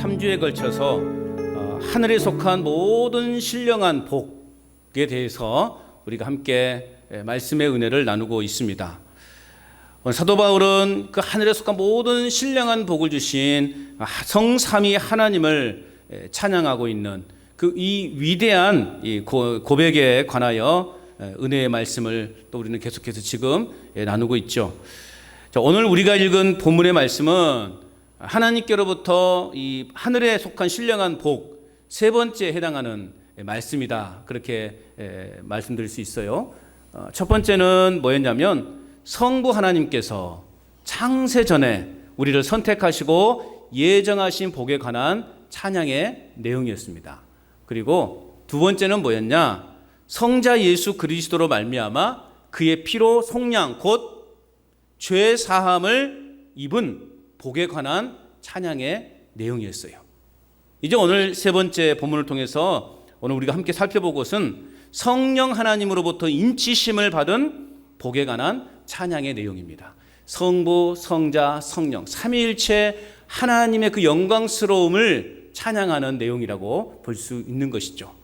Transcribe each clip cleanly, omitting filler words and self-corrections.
3주에 걸쳐서 하늘에 속한 모든 신령한 복에 대해서 우리가 함께 말씀의 은혜를 나누고 있습니다. 사도 바울은 그 하늘에 속한 모든 신령한 복을 주신 성삼위 하나님을 찬양하고 있는 그 이 위대한 이 고백에 관하여 은혜의 말씀을 또 우리는 계속해서 지금 나누고 있죠. 자, 오늘 우리가 읽은 본문의 말씀은 하나님께로부터 이 하늘에 속한 신령한 복 세 번째에 해당하는 말씀이다. 그렇게 말씀드릴 수 있어요. 첫 번째는 뭐였냐면 성부 하나님께서 창세 전에 우리를 선택하시고 예정하신 복에 관한 찬양의 내용이었습니다. 그리고 두 번째는 뭐였냐? 성자 예수 그리스도로 말미암아 그의 피로 속량 곧 죄 사함을 입은 복에 관한 찬양의 내용이었어요. 이제 오늘 세 번째 본문을 통해서 오늘 우리가 함께 살펴볼 것은 성령 하나님으로부터 인치심을 받은 복에 관한 찬양의 내용입니다. 성부, 성자, 성령 삼위일체 하나님의 그 영광스러움을 찬양하는 내용이라고 볼 수 있는 것이죠.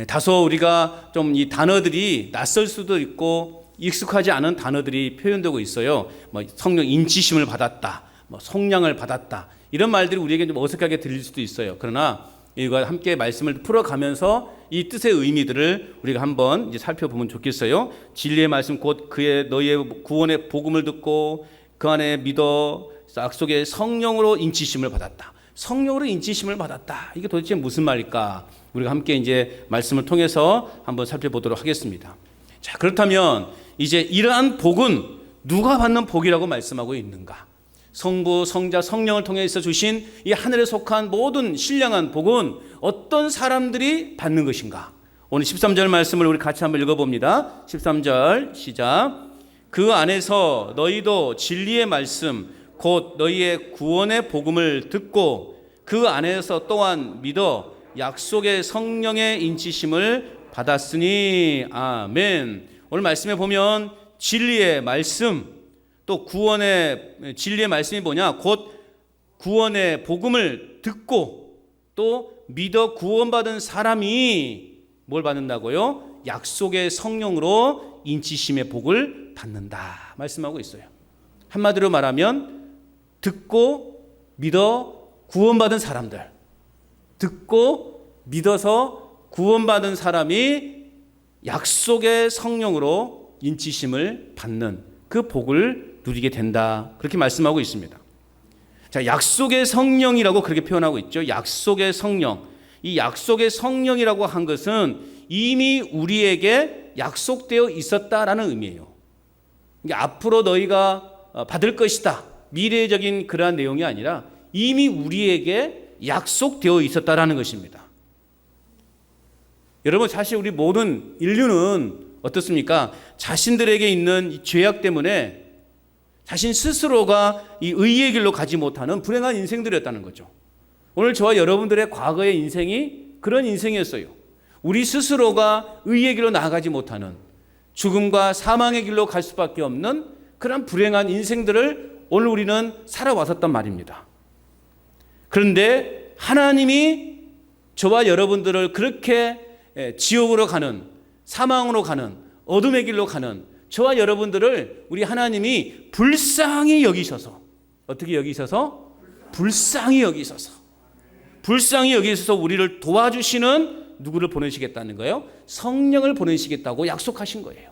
다소 우리가 좀 이 단어들이 낯설 수도 있고 익숙하지 않은 단어들이 표현되고 있어요. 성령 인치심을 받았다, 성량을 받았다, 이런 말들이 우리에게 좀 어색하게 들릴 수도 있어요. 그러나 이와 함께 말씀을 풀어가면서 이 뜻의 의미들을 우리가 한번 이제 살펴보면 좋겠어요. 진리의 말씀 곧 그의 너희의 구원의 복음을 듣고 그 안에 믿어 약속의 성령으로 인치심을 받았다. 성령으로 인치심을 받았다. 이게 도대체 무슨 말일까? 우리가 함께 이제 말씀을 통해서 한번 살펴보도록 하겠습니다. 자, 그렇다면 이제 이러한 복은 누가 받는 복이라고 말씀하고 있는가? 성부, 성자, 성령을 통해서 주신 이 하늘에 속한 모든 신령한 복은 어떤 사람들이 받는 것인가? 오늘 13절 말씀을 우리 같이 한번 읽어봅니다. 13절 시작. 그 안에서 너희도 진리의 말씀 곧 너희의 구원의 복음을 듣고 그 안에서 또한 믿어 약속의 성령의 인치심을 받았으니 아멘. 오늘 말씀에 보면 진리의 말씀 또 구원의 진리의 말씀이 뭐냐? 곧 구원의 복음을 듣고 또 믿어 구원받은 사람이 뭘 받는다고요? 약속의 성령으로 인치심의 복을 받는다 말씀하고 있어요. 한마디로 말하면 듣고 믿어 구원받은 사람들, 듣고 믿어서 구원받은 사람이 약속의 성령으로 인치심을 받는 그 복을 누리게 된다. 그렇게 말씀하고 있습니다. 자, 약속의 성령이라고 그렇게 표현하고 있죠. 약속의 성령. 이 약속의 성령이라고 한 것은 이미 우리에게 약속되어 있었다라는 의미예요. 그러니까 앞으로 너희가 받을 것이다. 미래적인 그러한 내용이 아니라 이미 우리에게 약속되어 있었다라는 것입니다. 여러분, 사실 우리 모든 인류는 어떻습니까? 자신들에게 있는 이 죄악 때문에 자신 스스로가 이 의의 길로 가지 못하는 불행한 인생들이었다는 거죠. 오늘 저와 여러분들의 과거의 인생이 그런 인생이었어요. 우리 스스로가 의의 길로 나아가지 못하는 죽음과 사망의 길로 갈 수밖에 없는 그런 불행한 인생들을 오늘 우리는 살아왔었단 말입니다. 그런데 하나님이 저와 여러분들을 그렇게 지옥으로 가는, 사망으로 가는, 어둠의 길로 가는 저와 여러분들을 우리 하나님이 불쌍히 여기셔서, 어떻게 여기셔서? 불쌍히 여기셔서 우리를 도와주시는 누구를 보내시겠다는 거예요? 성령을 보내시겠다고 약속하신 거예요.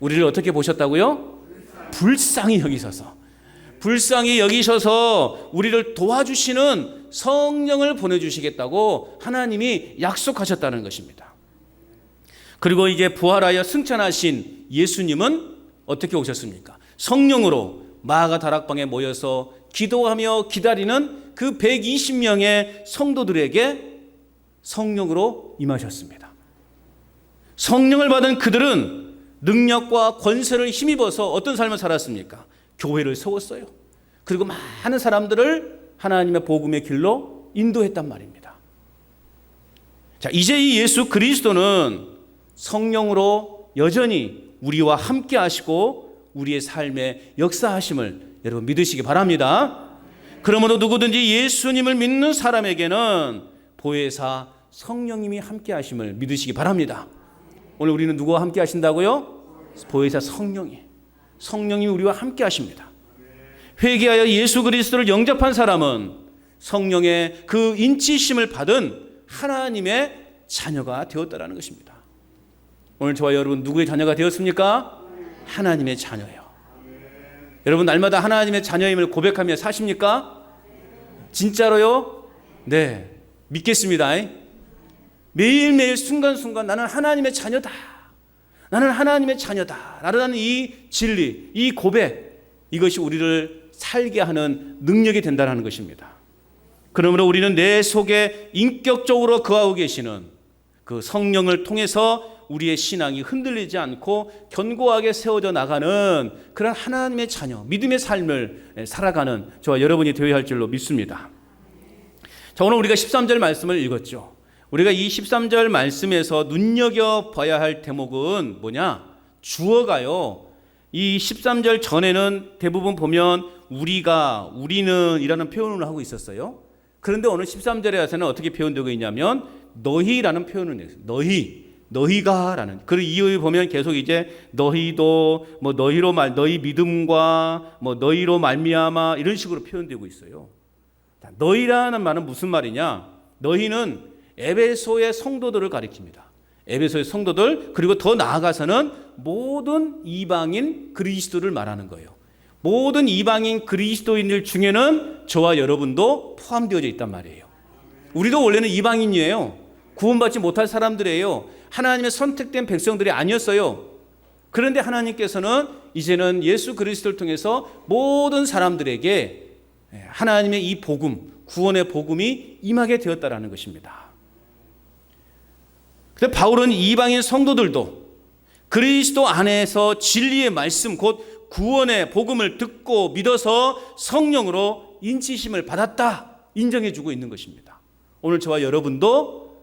우리를 어떻게 보셨다고요? 불쌍히 여기셔서 우리를 도와주시는 성령을 보내주시겠다고 하나님이 약속하셨다는 것입니다. 그리고 이제 부활하여 승천하신 예수님은 어떻게 오셨습니까? 성령으로 마가 다락방에 모여서 기도하며 기다리는 그 120명의 성도들에게 성령으로 임하셨습니다. 성령을 받은 그들은 능력과 권세를 힘입어서 어떤 삶을 살았습니까? 교회를 세웠어요. 그리고 많은 사람들을 하나님의 복음의 길로 인도했단 말입니다. 자, 이제 이 예수 그리스도는 성령으로 여전히 우리와 함께 하시고 우리의 삶에 역사하심을 여러분 믿으시기 바랍니다. 그러므로 누구든지 예수님을 믿는 사람에게는 보혜사 성령님이 함께 하심을 믿으시기 바랍니다. 오늘 우리는 누구와 함께 하신다고요? 보혜사 성령님이 우리와 함께 하십니다. 회개하여 예수 그리스도를 영접한 사람은 성령의 그 인치심을 받은 하나님의 자녀가 되었다라는 것입니다. 오늘 저와 여러분 누구의 자녀가 되었습니까? 하나님의 자녀예요. 여러분 날마다 하나님의 자녀임을 고백하며 사십니까? 진짜로요? 네, 믿겠습니다. 매일매일 순간순간 나는 하나님의 자녀다. 나는 하나님의 자녀다. 라는 이 진리, 이 고백, 이것이 우리를 살게 하는 능력이 된다는 것입니다. 그러므로 우리는 내 속에 인격적으로 거하고 계시는 그 성령을 통해서 우리의 신앙이 흔들리지 않고 견고하게 세워져 나가는 그런 하나님의 자녀, 믿음의 삶을 살아가는 저와 여러분이 되어야 할 줄로 믿습니다. 자, 오늘 우리가 13절 말씀을 읽었죠. 우리가 이 13절 말씀에서 눈여겨봐야 할 대목은 뭐냐? 주어가요. 이 13절 전에는 대부분 보면 우리가, 우리는 이라는 표현을 하고 있었어요. 그런데 오늘 13절에 와서는 어떻게 표현되고 있냐면 너희라는 표현을 했어요. 너희가라는. 그리고 이후에 보면 계속 이제 너희도 뭐 너희 믿음과 뭐 너희로 말미암아 이런 식으로 표현되고 있어요. 너희라는 말은 무슨 말이냐? 너희는 에베소의 성도들을 가리킵니다. 에베소의 성도들, 그리고 더 나아가서는 모든 이방인 그리스도를 말하는 거예요. 모든 이방인 그리스도인들 중에는 저와 여러분도 포함되어져 있단 말이에요. 우리도 원래는 이방인이에요. 구원받지 못할 사람들이에요. 하나님의 선택된 백성들이 아니었어요. 그런데 하나님께서는 이제는 예수 그리스도를 통해서 모든 사람들에게 하나님의 이 복음, 구원의 복음이 임하게 되었다라는 것입니다. 근데 바울은 이방인 성도들도 그리스도 안에서 진리의 말씀, 곧 구원의 복음을 듣고 믿어서 성령으로 인치심을 받았다 인정해주고 있는 것입니다. 오늘 저와 여러분도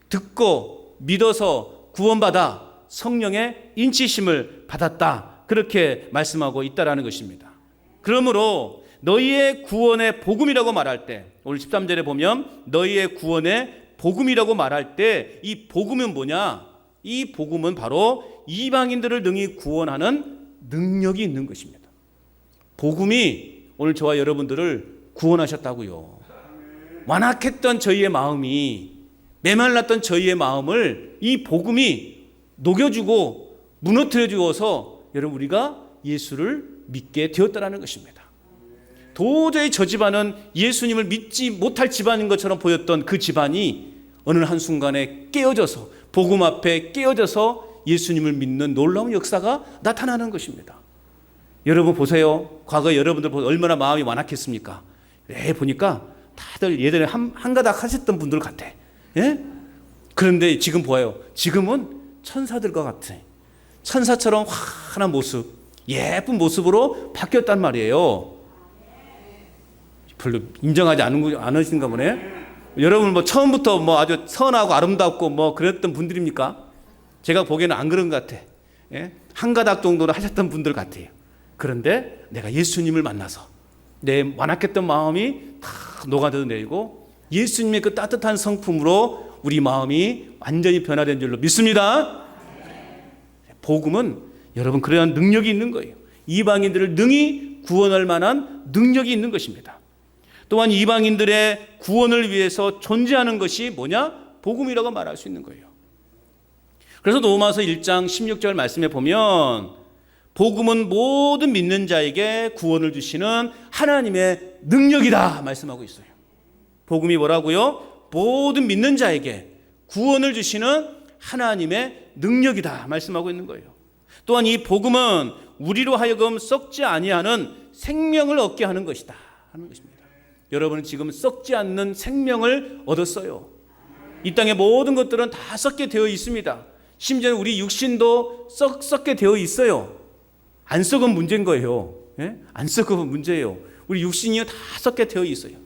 듣고 믿어서 구원받아 성령의 인치심을 받았다, 그렇게 말씀하고 있다라는 것입니다. 그러므로 너희의 구원의 복음이라고 말할 때, 오늘 13절에 보면 너희의 구원의 복음이라고 말할 때 이 복음은 뭐냐? 이 복음은 바로 이방인들을 능히 구원하는 능력이 있는 것입니다. 복음이 오늘 저와 여러분들을 구원하셨다고요. 완악했던 저희의 마음이, 메말랐던 저희의 마음을 이 복음이 녹여주고 무너뜨려 주어서 여러분 우리가 예수를 믿게 되었다라는 것입니다. 도저히 저 집안은 예수님을 믿지 못할 집안인 것처럼 보였던 그 집안이 어느 한순간에 깨어져서, 복음 앞에 깨어져서 예수님을 믿는 놀라운 역사가 나타나는 것입니다. 여러분 보세요. 과거 여러분들 얼마나 마음이 완악했습니까? 보니까 다들 예전에 한가닥 하셨던 분들 같아. 예? 그런데 지금 보아요. 지금은 천사들과 같아. 천사처럼 환한 모습, 예쁜 모습으로 바뀌었단 말이에요. 별로 인정하지 않으신가 보네. 여러분 뭐 처음부터 뭐 아주 선하고 아름답고 뭐 그랬던 분들입니까? 제가 보기에는 안 그런 것 같아. 예? 한 가닥 정도는 하셨던 분들 같아요. 그런데 내가 예수님을 만나서 내 완악했던 마음이 다 녹아내리고 예수님의 그 따뜻한 성품으로 우리 마음이 완전히 변화된 줄로 믿습니다. 복음은 여러분 그러한 능력이 있는 거예요. 이방인들을 능히 구원할 만한 능력이 있는 것입니다. 또한 이방인들의 구원을 위해서 존재하는 것이 뭐냐? 복음이라고 말할 수 있는 거예요. 그래서 로마서 1장 16절 말씀에 보면 복음은 모든 믿는 자에게 구원을 주시는 하나님의 능력이다 말씀하고 있어요. 복음이 뭐라고요? 모든 믿는 자에게 구원을 주시는 하나님의 능력이다 말씀하고 있는 거예요. 또한 이 복음은 우리로 하여금 썩지 아니하는 생명을 얻게 하는 것이다 하는 것입니다. 여러분은 지금 썩지 않는 생명을 얻었어요. 이 땅의 모든 것들은 다 썩게 되어 있습니다. 심지어 우리 육신도 썩게 되어 있어요. 안 썩은 문제인 거예요. 예? 안 썩은 문제예요. 우리 육신이 다 썩게 되어 있어요.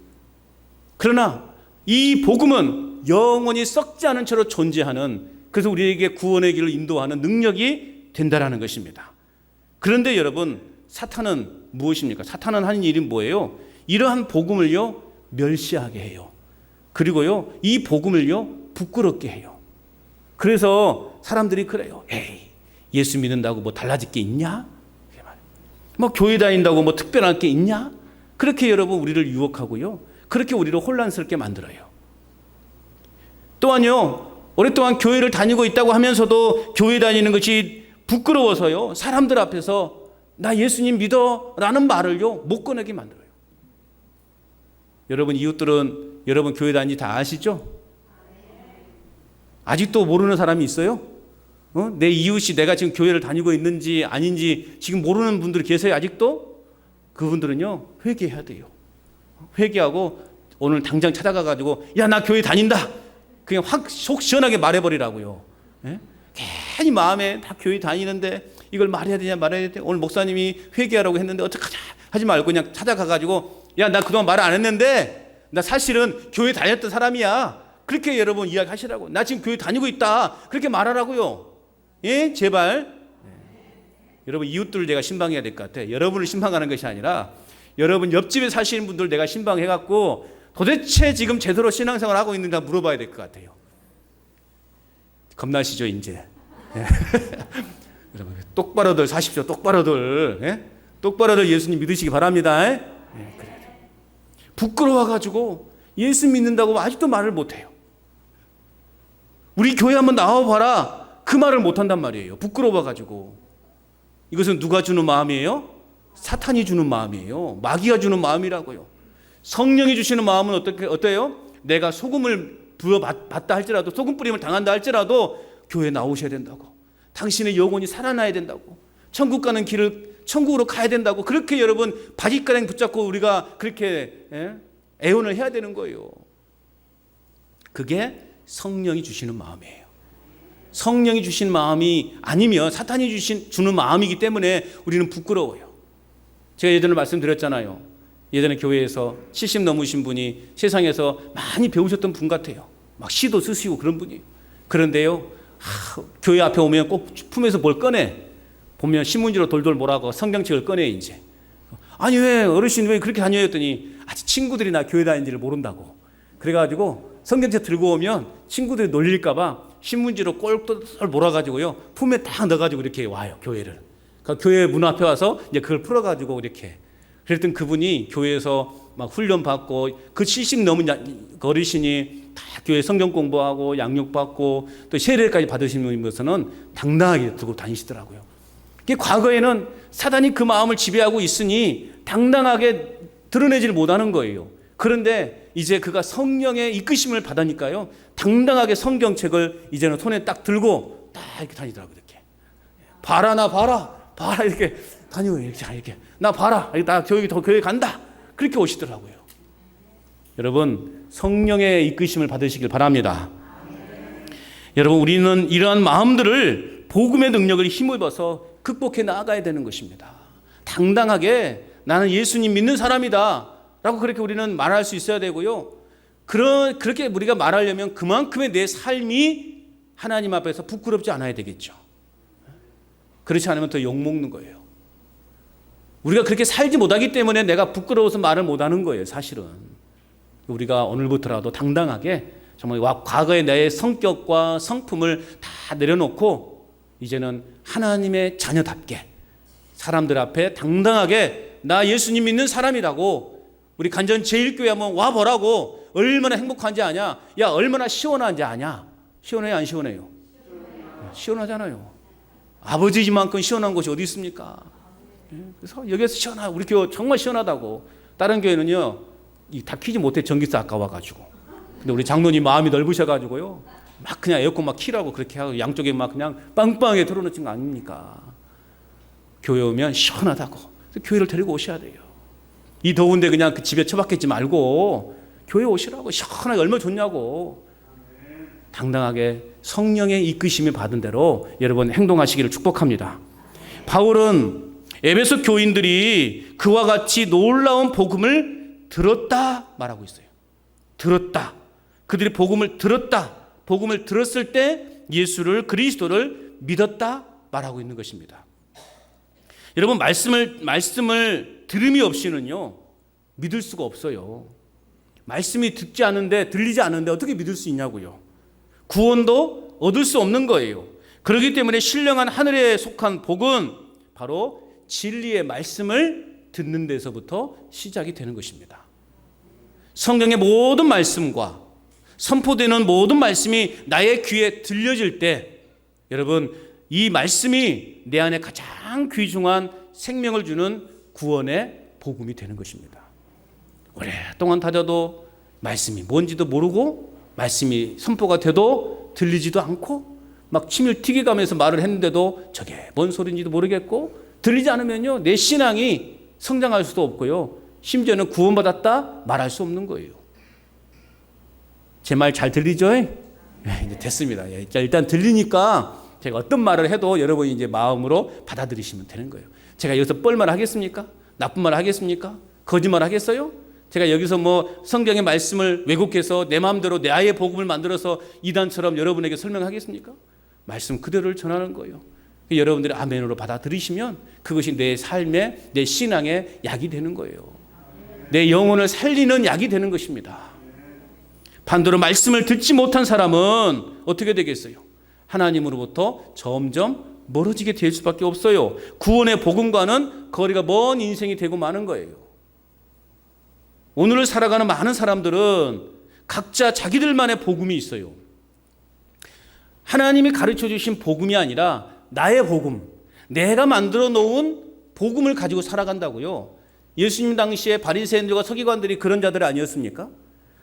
그러나 이 복음은 영원히 썩지 않은 채로 존재하는, 그래서 우리에게 구원의 길을 인도하는 능력이 된다라는 것입니다. 그런데 여러분, 사탄은 무엇입니까? 사탄은 하는 일이 뭐예요? 이러한 복음을요 멸시하게 해요. 그리고요 이 복음을요 부끄럽게 해요. 그래서 사람들이 그래요. 에이, 예수 믿는다고 뭐 달라질 게 있냐? 뭐 교회 다닌다고 뭐 특별한 게 있냐? 그렇게 여러분 우리를 유혹하고요. 그렇게 우리를 혼란스럽게 만들어요. 또한요, 오랫동안 교회를 다니고 있다고 하면서도 교회 다니는 것이 부끄러워서요, 사람들 앞에서 나 예수님 믿어 라는 말을요 못 꺼내게 만들어요. 여러분 이웃들은 여러분 교회 다니지 다 아시죠? 아직도 모르는 사람이 있어요? 내 이웃이 내가 지금 교회를 다니고 있는지 아닌지 지금 모르는 분들이 계세요 아직도? 그분들은요 회개해야 돼요. 회개하고 오늘 당장 찾아가가지고 야 나 교회 다닌다 그냥 확 속 시원하게 말해버리라고요. 예? 괜히 마음에 다 교회 다니는데 이걸 말해야 되냐 말해야 되냐, 오늘 목사님이 회개하라고 했는데 어떡하자 하지 말고 그냥 찾아가가지고 야 나 그동안 말 안 했는데 나 사실은 교회 다녔던 사람이야, 그렇게 여러분 이야기하시라고. 나 지금 교회 다니고 있다 그렇게 말하라고요. 예, 제발. 여러분 이웃들을 내가 신방해야 될 것 같아. 여러분을 신방하는 것이 아니라 여러분 옆집에 사시는 분들 내가 신방해갖고 도대체 지금 제대로 신앙생활 하고 있는가 물어봐야 될 것 같아요. 겁나시죠 이제? 예. 여러분 똑바로들 사십시오. 똑바로들. 예? 똑바로들 예수님 믿으시기 바랍니다. 예? 예, 그래요. 부끄러워가지고 예수 믿는다고 아직도 말을 못해요. 우리 교회 한번 나와봐라 그 말을 못한단 말이에요. 부끄러워가지고. 이것은 누가 주는 마음이에요? 사탄이 주는 마음이에요. 마귀가 주는 마음이라고요. 성령이 주시는 마음은 어때요? 내가 소금을 부어봤다 할지라도, 소금 뿌림을 당한다 할지라도 교회에 나오셔야 된다고, 당신의 영혼이 살아나야 된다고, 천국 가는 길을 천국으로 가야 된다고, 그렇게 여러분 바짓가랑 붙잡고 우리가 그렇게 애원을 해야 되는 거예요. 그게 성령이 주시는 마음이에요. 성령이 주신 마음이 아니면 사탄이 주는 마음이기 때문에 우리는 부끄러워요. 제가 예전에 말씀드렸잖아요. 예전에 교회에서 70 넘으신 분이 세상에서 많이 배우셨던 분 같아요. 막 시도 쓰시고 그런 분이에요. 그런데요, 교회 앞에 오면 꼭 품에서 뭘 꺼내. 보면 신문지로 돌돌 몰아고 성경책을 꺼내 이제. 아니 왜 어르신 왜 그렇게 다녀요 했더니 아직 친구들이 나 교회 다니는지를 모른다고. 그래가지고 성경책 들고 오면 친구들이 놀릴까 봐 신문지로 꼴돌 몰아가지고요 품에 딱 넣어가지고 이렇게 와요 교회를. 그러니까 교회 문 앞에 와서 이제 그걸 풀어가지고 이렇게. 그랬더니 그분이 교회에서 막 훈련 받고 그 70 넘은 어르신이 다 교회 성경 공부하고 양육 받고 또 세례까지 받으시는 것은 당당하게 들고 다니시더라고요. 과거에는 사단이 그 마음을 지배하고 있으니 당당하게 드러내질 못하는 거예요. 그런데 이제 그가 성령의 이끄심을 받으니까요 당당하게 성경책을 이제는 손에 딱 들고 딱 이렇게 다니더라고요. 이렇게 봐라 나 봐라 봐라 이렇게 다니고 이렇게 나 봐라 나 교회 간다 그렇게 오시더라고요. 여러분 성령의 이끄심을 받으시길 바랍니다. 여러분 우리는 이러한 마음들을 복음의 능력을 힘입어서 극복해 나아가야 되는 것입니다. 당당하게 나는 예수님 믿는 사람이다 라고 그렇게 우리는 말할 수 있어야 되고요. 그렇게 우리가 말하려면 그만큼의 내 삶이 하나님 앞에서 부끄럽지 않아야 되겠죠. 그렇지 않으면 더 욕먹는 거예요. 우리가 그렇게 살지 못하기 때문에 내가 부끄러워서 말을 못하는 거예요. 사실은 우리가 오늘부터라도 당당하게 정말 과거의 내 성격과 성품을 다 내려놓고 이제는 하나님의 자녀답게 사람들 앞에 당당하게 나 예수님 믿는 사람이라고, 우리 간전 제1교회 한번 와보라고, 얼마나 행복한지 아냐, 야 얼마나 시원한지 아냐. 시원해요 안 시원해요? 시원하잖아요. 아버지만큼 시원한 곳이 어디 있습니까? 그래서 여기서 시원하고 우리 교회 정말 시원하다고. 다른 교회는요 다 키지 못해, 전기세 아까워가지고. 근데 우리 장로님 마음이 넓으셔가지고요 막 그냥 에어컨 막 키라고 그렇게 하고 양쪽에 막 그냥 빵빵하게 틀어놓친 거 아닙니까? 교회 오면 시원하다고. 그래서 교회를 데리고 오셔야 돼요. 이 더운데 그냥 그 집에 처박히지 말고 교회 오시라고. 시원하게 얼마나 좋냐고. 당당하게 성령의 이끄심을 받은 대로 여러분 행동하시기를 축복합니다. 바울은 에베소 교인들이 그와 같이 놀라운 복음을 들었다 말하고 있어요. 들었다. 그들이 복음을 들었다. 복음을 들었을 때 예수를, 그리스도를 믿었다 말하고 있는 것입니다. 여러분 말씀을 들음이 없이는요 믿을 수가 없어요. 말씀이 듣지 않은데, 들리지 않는데 어떻게 믿을 수 있냐고요. 구원도 얻을 수 없는 거예요. 그렇기 때문에 신령한 하늘에 속한 복은 바로 진리의 말씀을 듣는 데서부터 시작이 되는 것입니다. 성경의 모든 말씀과 선포되는 모든 말씀이 나의 귀에 들려질 때, 여러분, 이 말씀이 내 안에 가장 귀중한 생명을 주는 구원의 복음이 되는 것입니다. 오랫동안 다져도 말씀이 뭔지도 모르고 말씀이 선포가 돼도 들리지도 않고 막 침을 튀겨가면서 말을 했는데도 저게 뭔 소리인지도 모르겠고, 들리지 않으면요 내 신앙이 성장할 수도 없고요, 심지어는 구원받았다 말할 수 없는 거예요. 제 말 잘 들리죠? 이제 됐습니다. 일단 들리니까 제가 어떤 말을 해도 여러분이 이제 마음으로 받아들이시면 되는 거예요. 제가 여기서 뻘말 하겠습니까? 나쁜 말 하겠습니까? 거짓말 하겠어요? 제가 여기서 뭐 성경의 말씀을 왜곡해서 내 마음대로 내 아이의 복음을 만들어서 이단처럼 여러분에게 설명하겠습니까? 말씀 그대로를 전하는 거예요. 여러분들이 아멘으로 받아들이시면 그것이 내 삶의, 내 신앙의 약이 되는 거예요. 내 영혼을 살리는 약이 되는 것입니다. 반대로 말씀을 듣지 못한 사람은 어떻게 되겠어요? 하나님으로부터 점점 멀어지게 될 수밖에 없어요. 구원의 복음과는 거리가 먼 인생이 되고 마는 거예요. 오늘을 살아가는 많은 사람들은 각자 자기들만의 복음이 있어요. 하나님이 가르쳐 주신 복음이 아니라 나의 복음, 내가 만들어 놓은 복음을 가지고 살아간다고요. 예수님 당시에 바리새인들과 서기관들이 그런 자들 아니었습니까?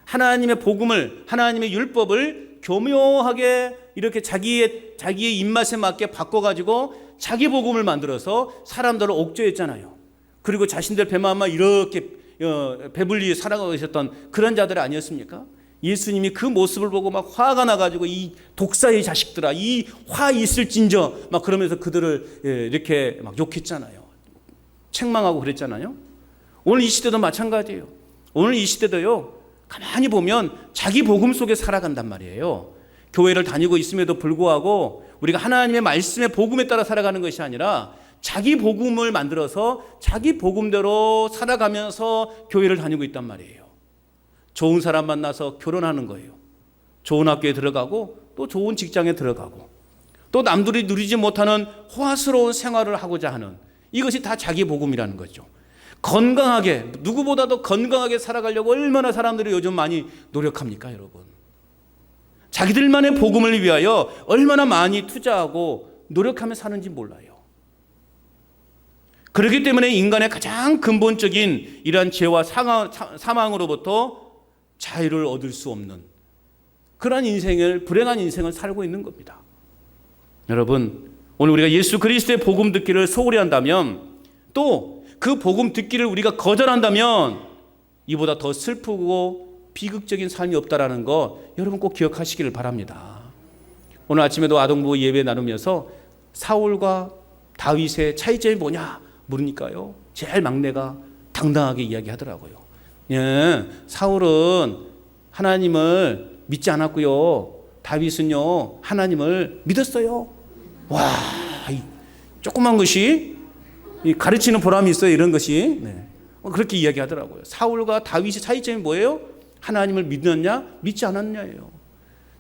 하나님의 복음을, 하나님의 율법을 교묘하게 이렇게 자기의 입맛에 맞게 바꿔가지고 자기 복음을 만들어서 사람들을 옥죄했잖아요. 그리고 자신들 배만만 이렇게 배불리 살아가고 있었던 그런 자들 아니었습니까? 예수님이 그 모습을 보고 막 화가 나가지고 이 독사의 자식들아, 이 화 있을진저 막 그러면서 그들을 이렇게 막 욕했잖아요. 책망하고 그랬잖아요. 오늘 이 시대도 마찬가지예요. 오늘 이 시대도요, 가만히 보면 자기 복음 속에 살아간단 말이에요. 교회를 다니고 있음에도 불구하고 우리가 하나님의 말씀의 복음에 따라 살아가는 것이 아니라 자기 복음을 만들어서 자기 복음대로 살아가면서 교회를 다니고 있단 말이에요. 좋은 사람 만나서 결혼하는 거예요. 좋은 학교에 들어가고 또 좋은 직장에 들어가고 또 남들이 누리지 못하는 호화스러운 생활을 하고자 하는, 이것이 다 자기 복음이라는 거죠. 건강하게, 누구보다도 건강하게 살아가려고 얼마나 사람들이 요즘 많이 노력합니까, 여러분? 자기들만의 복음을 위하여 얼마나 많이 투자하고 노력하며 사는지 몰라요. 그렇기 때문에 인간의 가장 근본적인 이러한 죄와 사망으로부터 자유를 얻을 수 없는 그러한 인생을, 불행한 인생을 살고 있는 겁니다. 여러분, 오늘 우리가 예수 그리스도의 복음 듣기를 소홀히 한다면, 또 그 복음 듣기를 우리가 거절한다면 이보다 더 슬프고 비극적인 삶이 없다라는 거 여러분 꼭 기억하시기를 바랍니다. 오늘 아침에도 아동부 예배 나누면서 사울과 다윗의 차이점이 뭐냐 물으니까요, 제일 막내가 당당하게 이야기하더라고요. 예, 사울은 하나님을 믿지 않았고요, 다윗은요 하나님을 믿었어요. 와, 이 조그만 것이 가르치는 보람이 있어요, 이런 것이. 네. 그렇게 이야기하더라고요. 사울과 다윗의 차이점이 뭐예요? 하나님을 믿느냐 믿지 않았냐예요.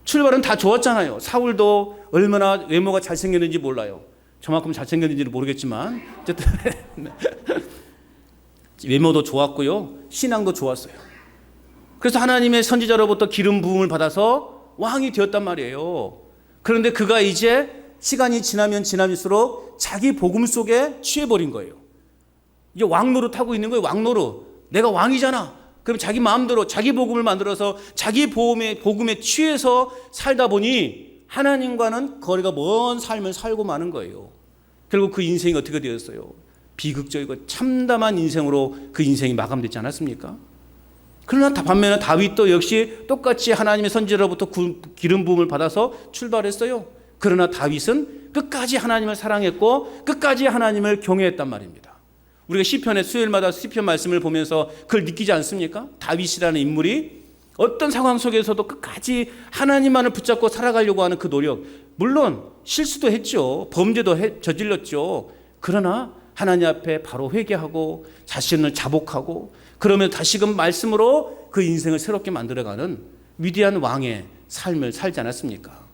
출발은 다 좋았잖아요. 사울도 얼마나 외모가 잘생겼는지 몰라요. 저만큼 잘생겼는지는 모르겠지만 어쨌든 외모도 좋았고요, 신앙도 좋았어요. 그래서 하나님의 선지자로부터 기름 부음을 받아서 왕이 되었단 말이에요. 그런데 그가 이제 시간이 지나면 지날수록 자기 복음 속에 취해버린 거예요. 이제 왕노릇 하고 있는 거예요. 왕노릇. 내가 왕이잖아. 그럼 자기 마음대로 자기 복음을 만들어서 자기 복음에 취해서 살다 보니 하나님과는 거리가 먼 삶을 살고 마는 거예요. 결국 그 인생이 어떻게 되었어요? 비극적이고 참담한 인생으로 그 인생이 마감되지 않았습니까? 그러나 반면에 다윗도 역시 똑같이 하나님의 선지자로부터 기름 부음을 받아서 출발했어요. 그러나 다윗은 끝까지 하나님을 사랑했고 끝까지 하나님을 경외했단 말입니다. 우리가 시편의 수요일마다 시편 말씀을 보면서 그걸 느끼지 않습니까? 다윗이라는 인물이 어떤 상황 속에서도 끝까지 하나님만을 붙잡고 살아가려고 하는 그 노력, 물론 실수도 했죠. 범죄도 저질렀죠. 그러나 하나님 앞에 바로 회개하고 자신을 자복하고 그러면 다시금 말씀으로 그 인생을 새롭게 만들어가는 위대한 왕의 삶을 살지 않았습니까?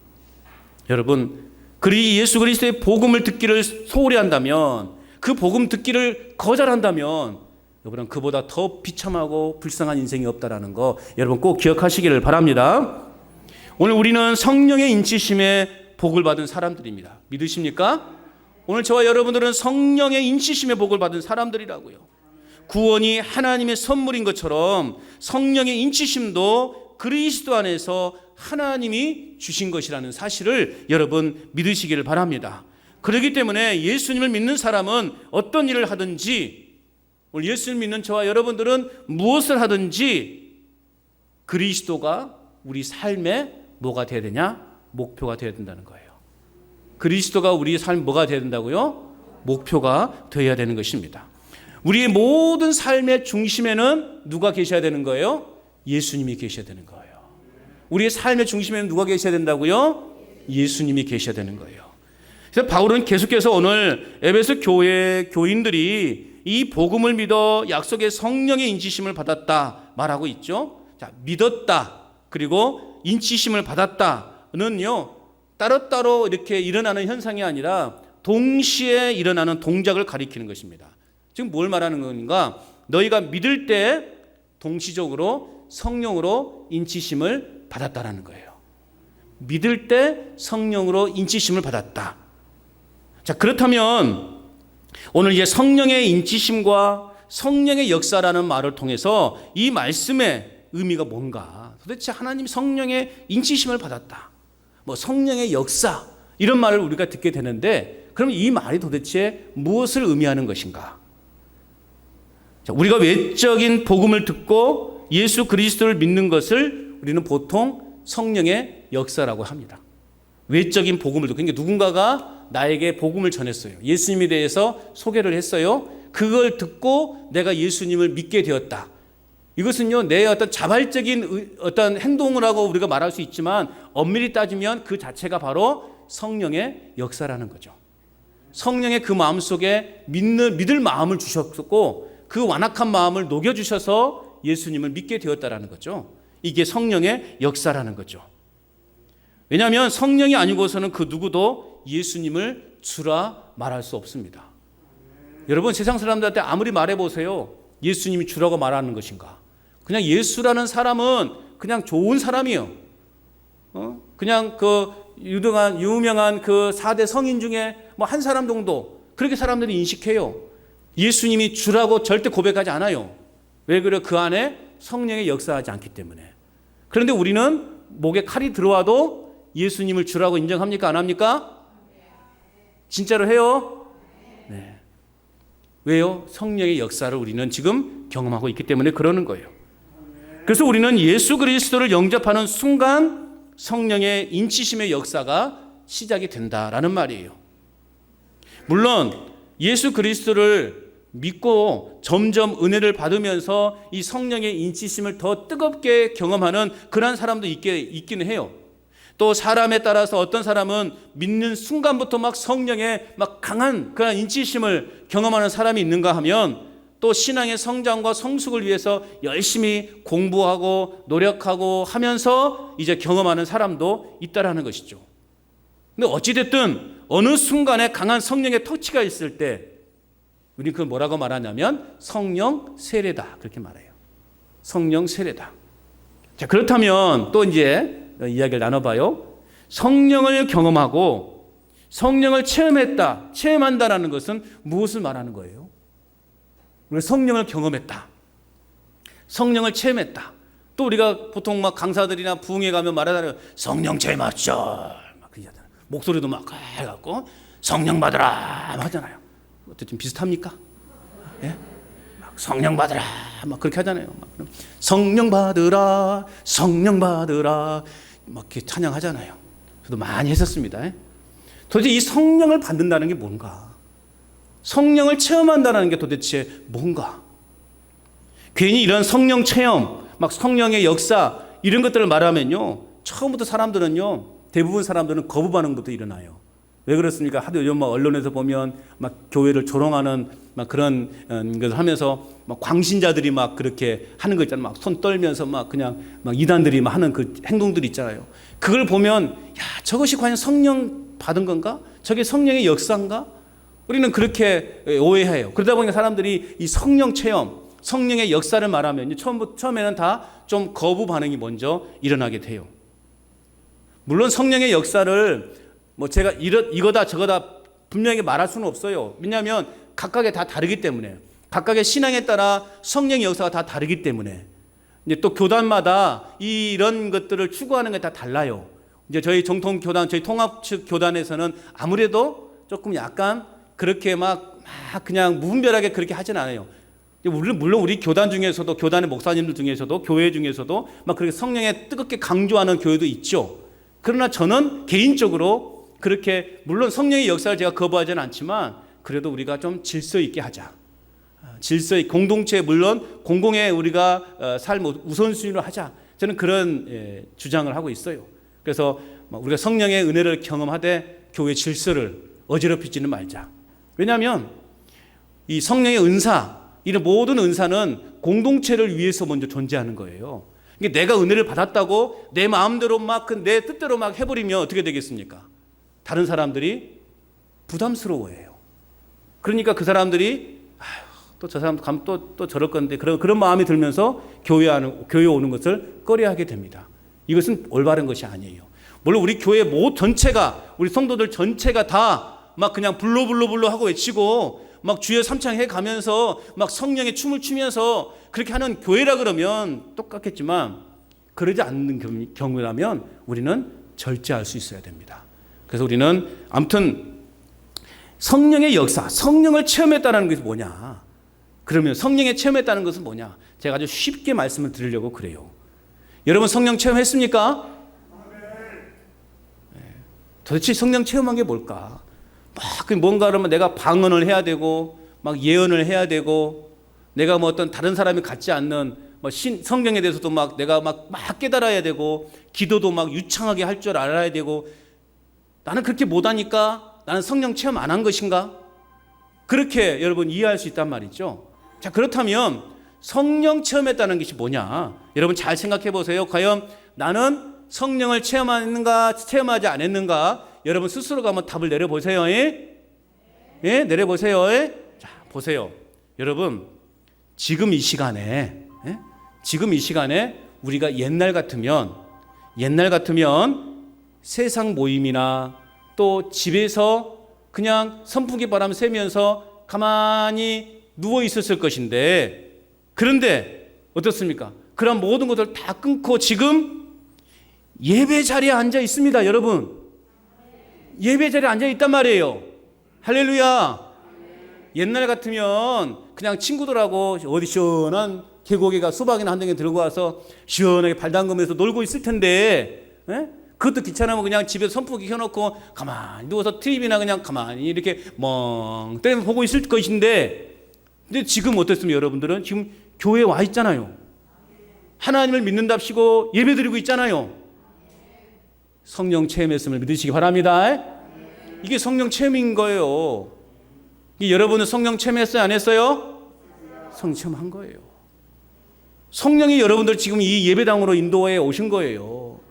여러분, 예수 그리스도의 복음을 듣기를 소홀히 한다면, 그 복음 듣기를 거절한다면 여러분, 그보다 더 비참하고 불쌍한 인생이 없다라는 거 여러분 꼭 기억하시기를 바랍니다. 오늘 우리는 성령의 인치심에 복을 받은 사람들입니다. 믿으십니까? 오늘 저와 여러분들은 성령의 인치심에 복을 받은 사람들이라고요. 구원이 하나님의 선물인 것처럼 성령의 인치심도 그리스도 안에서 하나님이 주신 것이라는 사실을 여러분 믿으시기를 바랍니다. 그렇기 때문에 예수님을 믿는 사람은 어떤 일을 하든지, 오늘 예수를 믿는 저와 여러분들은 무엇을 하든지 그리스도가 우리 삶의 뭐가 되어야 되냐? 목표가 되어야 된다는 거예요. 그리스도가 우리의 삶 뭐가 되어야 된다고요? 목표가 되어야 되는 것입니다. 우리의 모든 삶의 중심에는 누가 계셔야 되는 거예요? 예수님이 계셔야 되는 거예요. 우리의 삶의 중심에는 누가 계셔야 된다고요? 예수님이 계셔야 되는 거예요. 그래서 바울은 계속해서 오늘 에베소 교회 교인들이 이 복음을 믿어 약속의 성령의 인치심을 받았다 말하고 있죠. 자, 믿었다 그리고 인치심을 받았다는요, 따로따로 이렇게 일어나는 현상이 아니라 동시에 일어나는 동작을 가리키는 것입니다. 지금 뭘 말하는 건가? 너희가 믿을 때 동시적으로 성령으로 인치심을 받았다라는 거예요. 믿을 때 성령으로 인치심을 받았다. 자, 그렇다면 오늘 이제 성령의 인치심과 성령의 역사라는 말을 통해서 이 말씀의 의미가 뭔가? 도대체 하나님 성령의 인치심을 받았다, 뭐 성령의 역사, 이런 말을 우리가 듣게 되는데, 그럼 이 말이 도대체 무엇을 의미하는 것인가? 자, 우리가 외적인 복음을 듣고 예수 그리스도를 믿는 것을 우리는 보통 성령의 역사라고 합니다. 외적인 복음을 듣고, 그러니까 누군가가 나에게 복음을 전했어요. 예수님에 대해서 소개를 했어요. 그걸 듣고 내가 예수님을 믿게 되었다. 이것은요, 내 어떤 자발적인 어떤 행동을 하고 우리가 말할 수 있지만 엄밀히 따지면 그 자체가 바로 성령의 역사라는 거죠. 성령의 그 마음 속에 믿을 마음을 주셨고 그 완악한 마음을 녹여주셔서 예수님을 믿게 되었다라는 거죠. 이게 성령의 역사라는 거죠. 왜냐하면 성령이 아니고서는 그 누구도 예수님을 주라 말할 수 없습니다. 여러분, 세상 사람들한테 아무리 말해보세요. 예수님이 주라고 말하는 것인가? 그냥 예수라는 사람은 그냥 좋은 사람이에요. 그냥 그 유명한 그 4대 성인 중에 뭐 한 사람 정도, 그렇게 사람들이 인식해요. 예수님이 주라고 절대 고백하지 않아요. 왜 그래? 그 안에 성령의 역사하지 않기 때문에. 그런데 우리는 목에 칼이 들어와도 예수님을 주라고 인정합니까? 안 합니까? 진짜로 해요? 네. 왜요? 성령의 역사를 우리는 지금 경험하고 있기 때문에 그러는 거예요. 그래서 우리는 예수 그리스도를 영접하는 순간 성령의 인치심의 역사가 시작이 된다라는 말이에요. 물론 예수 그리스도를 믿고 점점 은혜를 받으면서 이 성령의 인치심을 더 뜨겁게 경험하는 그런 사람도 있기는 해요. 또 사람에 따라서 어떤 사람은 믿는 순간부터 막 성령의 막 강한 그런 인치심을 경험하는 사람이 있는가 하면, 또 신앙의 성장과 성숙을 위해서 열심히 공부하고 노력하고 하면서 이제 경험하는 사람도 있다라는 것이죠. 근데 어찌됐든 어느 순간에 강한 성령의 터치가 있을 때 우리는 그걸 뭐라고 말하냐면 성령 세례다, 그렇게 말해요. 성령 세례다. 자, 그렇다면 또 이제 이야기를 나눠봐요. 성령을 경험하고 성령을 체험한다라는 것은 무엇을 말하는 거예요? 우리가 성령을 경험했다, 성령을 체험했다. 또 우리가 보통 막 강사들이나 부흥회 가면 말하잖아요. 성령 체험하죠, 막 그러잖아요. 목소리도 막 해갖고 성령 받으라 하잖아요. 어때, 좀 비슷합니까? 예? 막 성령 받으라 막 그렇게 하잖아요. 막 성령 받으라, 성령 받으라 막 이렇게 찬양하잖아요. 저도 많이 했었습니다. 도대체 이 성령을 받는다는 게 뭔가? 성령을 체험한다는 게 도대체 뭔가? 괜히 이런 성령 체험, 막 성령의 역사 이런 것들을 말하면요, 처음부터 사람들은요, 대부분 사람들은 거부 반응부터 일어나요. 왜 그렇습니까? 하도 요즘 막 언론에서 보면 막 교회를 조롱하는 막 그런 것을 하면서 막 광신자들이 막 그렇게 하는 거 있잖아요. 막 손 떨면서 막 그냥 막 이단들이 막 하는 그 행동들이 있잖아요. 그걸 보면 야, 저것이 과연 성령 받은 건가? 저게 성령의 역사인가? 우리는 그렇게 오해해요. 그러다 보니까 사람들이 이 성령 체험, 성령의 역사를 말하면 처음에는 다 좀 거부 반응이 먼저 일어나게 돼요. 물론 성령의 역사를 뭐 제가 이거다 저거다 분명히 말할 수는 없어요. 왜냐하면 각각의 다 다르기 때문에, 각각의 신앙에 따라 성령의 역사가 다 다르기 때문에, 이제 또 교단마다 이런 것들을 추구하는 게 다 달라요. 이제 저희 정통 교단, 저희 통합 측 교단에서는 아무래도 조금 약간 그렇게 막 그냥 무분별하게 그렇게 하진 않아요. 물론 우리 교단 중에서도, 교단의 목사님들 중에서도, 교회 중에서도 막 그렇게 성령에 뜨겁게 강조하는 교회도 있죠. 그러나 저는 개인적으로 그렇게, 물론 성령의 역사를 제가 거부하지는 않지만 그래도 우리가 좀 질서 있게 하자. 질서 있게, 공동체, 물론 공공의 우리가 삶 우선순위로 하자. 저는 그런 주장을 하고 있어요. 그래서 우리가 성령의 은혜를 경험하되 교회 질서를 어지럽히지는 말자. 왜냐하면 이 성령의 은사, 이런 모든 은사는 공동체를 위해서 먼저 존재하는 거예요. 내가 은혜를 받았다고 내 마음대로 막 내 뜻대로 막 해버리면 어떻게 되겠습니까? 다른 사람들이 부담스러워해요. 그러니까 그 사람들이 또 저 사람 가면 또 저럴 건데 그런 마음이 들면서 교회 오는 것을 꺼려하게 됩니다. 이것은 올바른 것이 아니에요. 물론 우리 교회 전체가, 우리 성도들 전체가 다 막 그냥 불로 하고 외치고 막 주여 삼창해 가면서 막 성령의 춤을 추면서 그렇게 하는 교회라 그러면 똑같겠지만, 그러지 않는 경우라면 우리는 절제할 수 있어야 됩니다. 그래서 우리는 아무튼 성령의 역사, 성령을 체험했다는 것이 뭐냐? 그러면 성령의 체험했다는 것은 뭐냐? 제가 아주 쉽게 말씀을 드리려고 그래요. 여러분 성령 체험했습니까? 도대체 성령 체험한 게 뭘까? 막 뭔가 그러면 내가 방언을 해야 되고 막 예언을 해야 되고, 내가 뭐 어떤 다른 사람이 갖지 않는 뭐 성경에 대해서도 막 내가 막 깨달아야 되고, 기도도 막 유창하게 할 줄 알아야 되고, 나는 그렇게 못하니까 나는 성령 체험 안 한 것인가? 그렇게 여러분 이해할 수 있단 말이죠. 자, 그렇다면 성령 체험했다는 것이 뭐냐? 여러분 잘 생각해 보세요. 과연 나는 성령을 체험했는가, 체험하지 않았는가? 여러분 스스로가 한번 답을 내려보세요. 예? 내려보세요. 자, 보세요. 여러분, 지금 이 시간에 우리가 옛날 같으면 세상 모임이나 또 집에서 그냥 선풍기 바람 쐬면서 가만히 누워 있었을 것인데, 그런데 어떻습니까? 그런 모든 것을 다 끊고 지금 예배 자리에 앉아 있습니다. 여러분, 예배 자리에 앉아 있단 말이에요. 할렐루야. 옛날 같으면 그냥 친구들하고 어디 시원한 계곡에가 수박이나 한 덩이 들고 와서 시원하게 발 담그면서 놀고 있을 텐데, 그것도 귀찮으면 그냥 집에서 선풍기 켜놓고 가만히 누워서 TV나 그냥 가만히 이렇게 멍 때리면서 보고 있을 것인데, 근데 지금 어떻습니까? 여러분들은 지금 교회에 와 있잖아요. 하나님을 믿는답시고 예배 드리고 있잖아요. 성령 체험했음을 믿으시기 바랍니다. 이게 성령 체험인 거예요. 여러분은 성령 체험했어요? 안 했어요? 성령 체험한 거예요. 성령이 여러분들 지금 이 예배당으로 인도해 오신 거예요.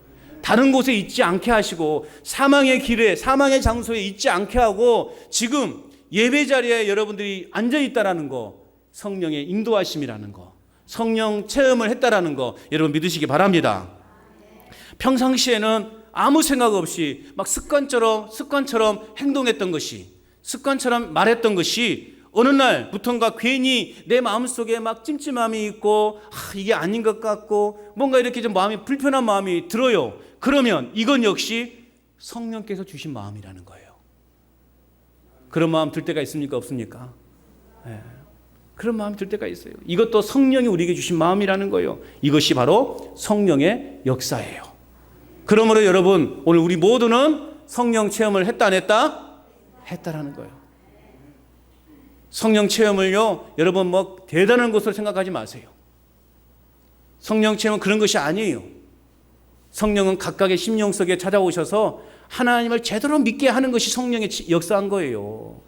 다른 곳에 있지 않게 하시고, 사망의 길에, 사망의 장소에 있지 않게 하고 지금 예배 자리에 여러분들이 앉아 있다라는 거, 성령의 인도하심이라는 거, 성령 체험을 했다라는 거 여러분 믿으시기 바랍니다. 평상시에는 아무 생각 없이 막 습관처럼 행동했던 것이, 습관처럼 말했던 것이 어느 날부턴가 괜히 내 마음속에 막 찜찜함이 있고, 이게 아닌 것 같고 뭔가 이렇게 좀 마음이 불편한 마음이 들어요. 그러면 이건 역시 성령께서 주신 마음이라는 거예요. 그런 마음 들 때가 있습니까? 없습니까? 그런 마음 들 때가 있어요. 이것도 성령이 우리에게 주신 마음이라는 거예요. 이것이 바로 성령의 역사예요. 그러므로 여러분, 오늘 우리 모두는 성령 체험을 했다 안 했다? 했다라는 거예요. 성령 체험을요, 여러분 뭐 대단한 것으로 생각하지 마세요. 성령 체험은 그런 것이 아니에요. 성령은 각각의 심령 속에 찾아오셔서 하나님을 제대로 믿게 하는 것이 성령의 역사한 거예요.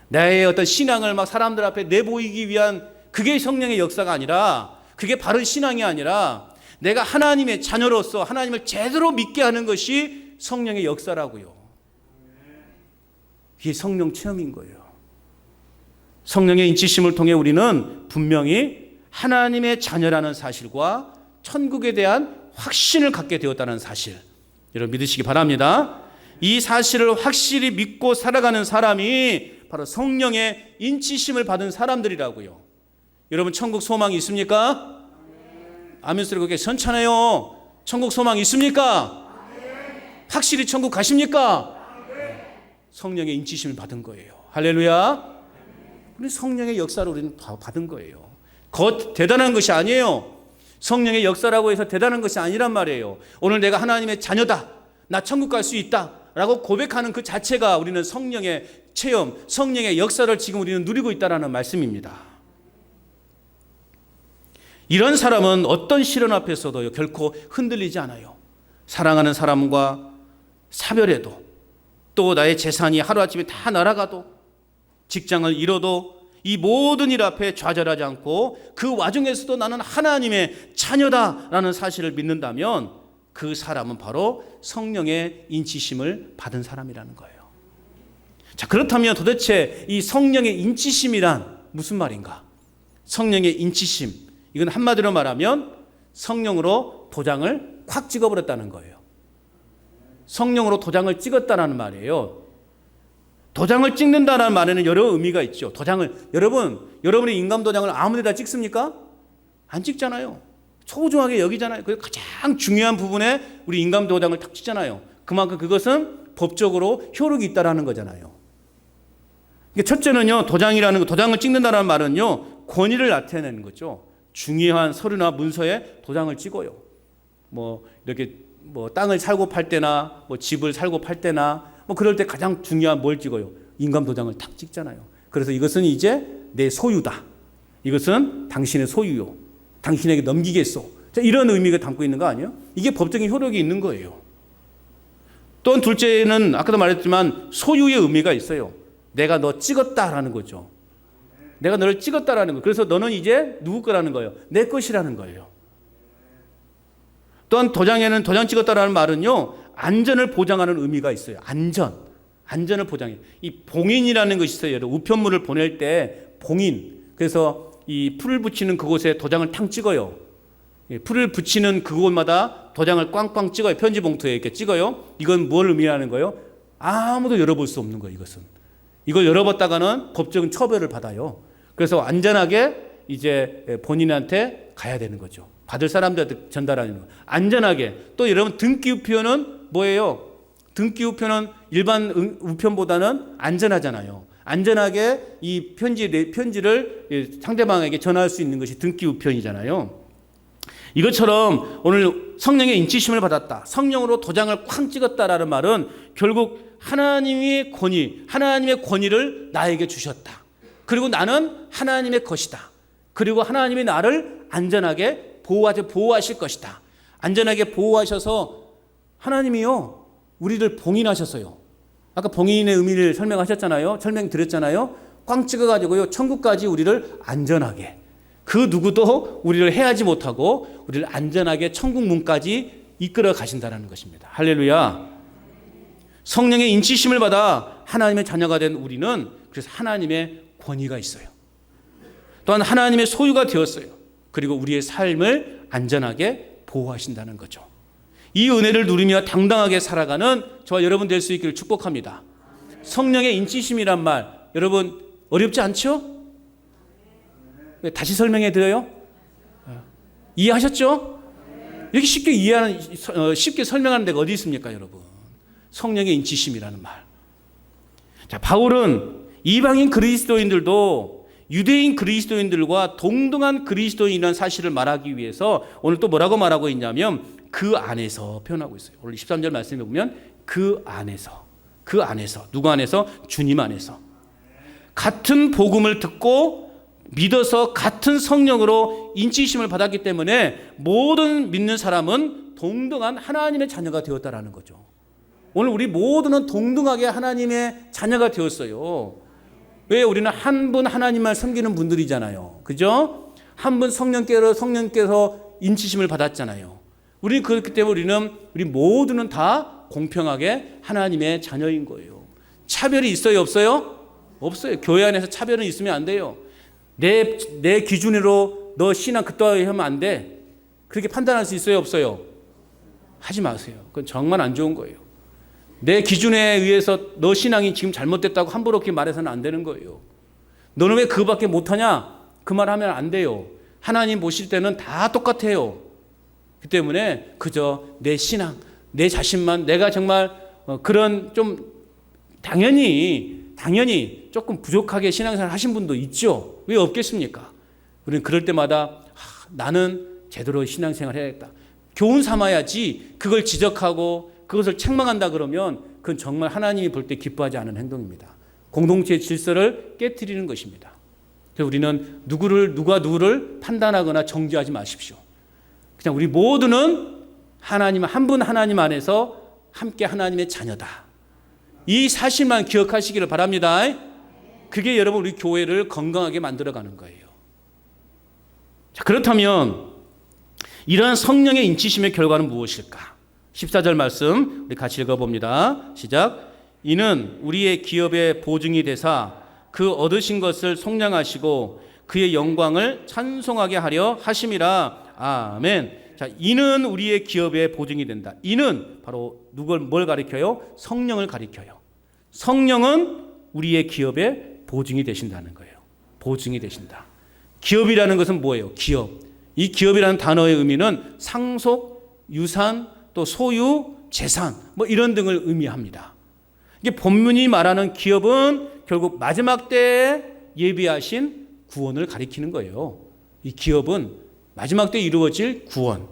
나의 어떤 신앙을 막 사람들 앞에 내보이기 위한 그게 성령의 역사가 아니라, 그게 바른 신앙이 아니라 내가 하나님의 자녀로서 하나님을 제대로 믿게 하는 것이 성령의 역사라고요. 이게 성령 체험인 거예요. 성령의 인치심을 통해 우리는 분명히 하나님의 자녀라는 사실과 천국에 대한 확신을 갖게 되었다는 사실, 여러분 믿으시기 바랍니다. 이 사실을 확실히 믿고 살아가는 사람이 바로 성령의 인치심을 받은 사람들이라고요. 여러분 천국 소망이 있습니까? 아멘 소리 그렇게 선찬해요. 천국 소망 있습니까? 확실히 천국 가십니까? 성령의 인치심을 받은 거예요. 할렐루야. 우리 성령의 역사를 우리는 다 받은 거예요. 대단한 것이 아니에요. 성령의 역사라고 해서 대단한 것이 아니란 말이에요. 오늘 내가 하나님의 자녀다, 나 천국 갈 수 있다 라고 고백하는 그 자체가 우리는 성령의 체험, 성령의 역사를 지금 우리는 누리고 있다는 말씀입니다. 이런 사람은 어떤 시련 앞에서도 결코 흔들리지 않아요. 사랑하는 사람과 사별해도, 또 나의 재산이 하루아침에 다 날아가도, 직장을 잃어도 이 모든 일 앞에 좌절하지 않고 그 와중에서도 나는 하나님의 자녀다라는 사실을 믿는다면 그 사람은 바로 성령의 인치심을 받은 사람이라는 거예요. 자, 그렇다면 도대체 이 성령의 인치심이란 무슨 말인가? 성령의 인치심, 이건 한마디로 말하면 성령으로 도장을 콱 찍어버렸다는 거예요. 성령으로 도장을 찍었다는 말이에요. 도장을 찍는다는 말에는 여러 의미가 있죠. 여러분의 인감 도장을 아무 데다 찍습니까? 안 찍잖아요. 소중하게 여기잖아요. 그 가장 중요한 부분에 우리 인감 도장을 탁 찍잖아요. 그만큼 그것은 법적으로 효력이 있다라는 거잖아요. 첫째는요, 도장을 찍는다는 말은요, 권위를 나타내는 거죠. 중요한 서류나 문서에 도장을 찍어요. 이렇게 땅을 살고 팔 때나 집을 살고 팔 때나 그럴 때 가장 중요한 뭘 찍어요? 인감 도장을 탁 찍잖아요. 그래서 이것은 이제 내 소유다. 이것은 당신의 소유요. 당신에게 넘기겠소. 이런 의미가 담고 있는 거 아니에요? 이게 법적인 효력이 있는 거예요. 또 둘째는 아까도 말했지만 소유의 의미가 있어요. 내가 너 찍었다라는 거죠. 내가 너를 찍었다라는 거예요. 그래서 너는 이제 누구 거라는 거예요? 내 것이라는 거예요. 또한 도장 찍었다라는 말은요, 안전을 보장하는 의미가 있어요. 안전을 보장해요. 이 봉인이라는 것이 있어요. 우편물을 보낼 때 봉인. 그래서 이 풀을 붙이는 그곳에 도장을 탕 찍어요. 풀을 붙이는 그곳마다 도장을 꽝꽝 찍어요. 편지 봉투에 이렇게 찍어요. 이건 뭘 의미하는 거예요? 아무도 열어볼 수 없는 거예요. 이걸 열어봤다가는 법적인 처벌을 받아요. 그래서 안전하게 이제 본인한테 가야 되는 거죠. 받을 사람들한테 전달하는 거. 안전하게. 또 여러분 등기 우편은 뭐예요? 등기 우편은 일반 우편보다는 안전하잖아요. 안전하게 이 편지를 상대방에게 전할 수 있는 것이 등기 우편이잖아요. 이것처럼 오늘 성령의 인치심을 받았다, 성령으로 도장을 쾅 찍었다라는 말은 결국 하나님의 권위를 나에게 주셨다. 그리고 나는 하나님의 것이다. 그리고 하나님이 나를 안전하게 보호하실 것이다. 안전하게 보호하셔서 하나님이요, 우리를 봉인하셨어요. 아까 봉인의 의미를 설명드렸잖아요. 꽝 찍어가지고요, 천국까지 우리를 안전하게, 그 누구도 우리를 해하지 못하고 우리를 안전하게 천국 문까지 이끌어 가신다는 것입니다. 할렐루야. 성령의 인치심을 받아 하나님의 자녀가 된 우리는 그래서 하나님의 권위가 있어요. 또한 하나님의 소유가 되었어요. 그리고 우리의 삶을 안전하게 보호하신다는 거죠. 이 은혜를 누리며 당당하게 살아가는 저와 여러분 될 수 있기를 축복합니다. 성령의 인치심이란 말, 여러분 어렵지 않죠? 다시 설명해 드려요? 이해하셨죠? 이렇게 쉽게 설명하는 데가 어디 있습니까, 여러분? 성령의 인치심이라는 말. 자, 바울은 이방인 그리스도인들도 유대인 그리스도인들과 동등한 그리스도인이라는 사실을 말하기 위해서 오늘 또 뭐라고 말하고 있냐면 그 안에서 표현하고 있어요. 오늘 13절 말씀에 보면 그 안에서 누구 안에서? 주님 안에서 같은 복음을 듣고 믿어서 같은 성령으로 인치심을 받았기 때문에 모든 믿는 사람은 동등한 하나님의 자녀가 되었다라는 거죠. 오늘 우리 모두는 동등하게 하나님의 자녀가 되었어요. 왜? 우리는 한 분 하나님만 섬기는 분들이잖아요. 그죠? 한 분 성령께서 인치심을 받았잖아요. 우리는 그렇기 때문에 우리 모두는 다 공평하게 하나님의 자녀인 거예요. 차별이 있어요, 없어요? 없어요. 교회 안에서 차별은 있으면 안 돼요. 내 기준으로 너 신앙 그따위 하면 안 돼. 그렇게 판단할 수 있어요, 없어요? 하지 마세요. 그건 정말 안 좋은 거예요. 내 기준에 의해서 너 신앙이 지금 잘못됐다고 함부로 그렇게 말해서는 안 되는 거예요. 너는 왜 그거밖에 못하냐? 그 말 하면 안 돼요. 하나님 보실 때는 다 똑같아요. 그 때문에 그저 내 신앙, 내 자신만 내가 정말 그런 좀 당연히 조금 부족하게 신앙생활 하신 분도 있죠. 왜 없겠습니까? 우리는 그럴 때마다 나는 제대로 신앙생활 해야겠다. 교훈 삼아야지 그걸 지적하고 그것을 책망한다 그러면 그건 정말 하나님이 볼 때 기뻐하지 않은 행동입니다. 공동체의 질서를 깨트리는 것입니다. 그래서 우리는 누가 누구를 판단하거나 정죄하지 마십시오. 그냥 우리 모두는 하나님 한 분 하나님 안에서 함께 하나님의 자녀다. 이 사실만 기억하시기를 바랍니다. 그게 여러분 우리 교회를 건강하게 만들어가는 거예요. 자, 그렇다면 이러한 성령의 인치심의 결과는 무엇일까? 14절 말씀 우리 같이 읽어봅니다. 시작. 이는 우리의 기업의 보증이 되사 그 얻으신 것을 속량하시고 그의 영광을 찬송하게 하려 하심이라. 아멘. 자, 이는 우리의 기업의 보증이 된다. 이는 바로 뭘 가리켜요? 성령을 가리켜요. 성령은 우리의 기업의 보증이 되신다는 거예요. 보증이 되신다. 기업이라는 것은 뭐예요? 기업. 이 기업이라는 단어의 의미는 상속, 유산, 또 소유, 재산 뭐 이런 등을 의미합니다. 이게 본문이 말하는 기업은 결국 마지막 때에 예비하신 구원을 가리키는 거예요. 이 기업은 마지막 때에 이루어질 구원.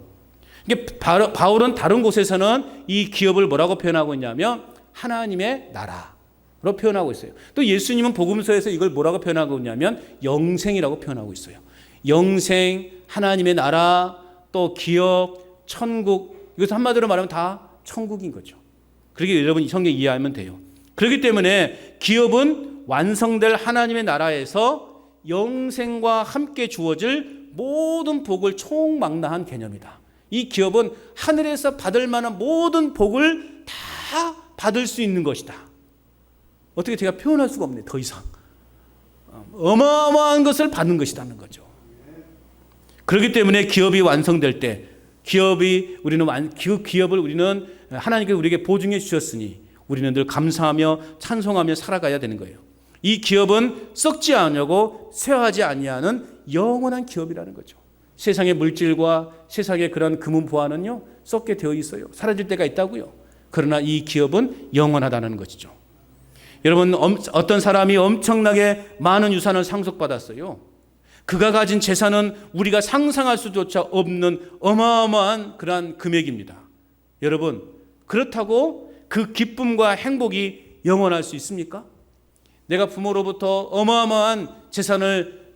이게 바울은 다른 곳에서는 이 기업을 뭐라고 표현하고 있냐면 하나님의 나라로 표현하고 있어요. 또 예수님은 복음서에서 이걸 뭐라고 표현하고 있냐면 영생이라고 표현하고 있어요. 영생, 하나님의 나라, 또 기업, 천국, 이것을 한마디로 말하면 다 천국인 거죠. 그렇게 여러분 성경 이해하면 돼요. 그렇기 때문에 기업은 완성될 하나님의 나라에서 영생과 함께 주어질 모든 복을 총망라한 개념이다. 이 기업은 하늘에서 받을 만한 모든 복을 다 받을 수 있는 것이다. 어떻게 제가 표현할 수가 없네. 더 이상 어마어마한 것을 받는 것이라는 거죠. 그렇기 때문에 기업이 완성될 때 기업을 우리는 하나님께서 우리에게 보증해 주셨으니 우리는 늘 감사하며 찬송하며 살아가야 되는 거예요. 이 기업은 썩지 않냐고 쇠하지 아니하는 영원한 기업이라는 거죠. 세상의 물질과 세상의 그런 금은 보화는요 썩게 되어 있어요. 사라질 때가 있다고요. 그러나 이 기업은 영원하다는 것이죠. 여러분, 어떤 사람이 엄청나게 많은 유산을 상속받았어요. 그가 가진 재산은 우리가 상상할 수조차 없는 어마어마한 그러한 금액입니다. 여러분, 그렇다고 그 기쁨과 행복이 영원할 수 있습니까? 내가 부모로부터 어마어마한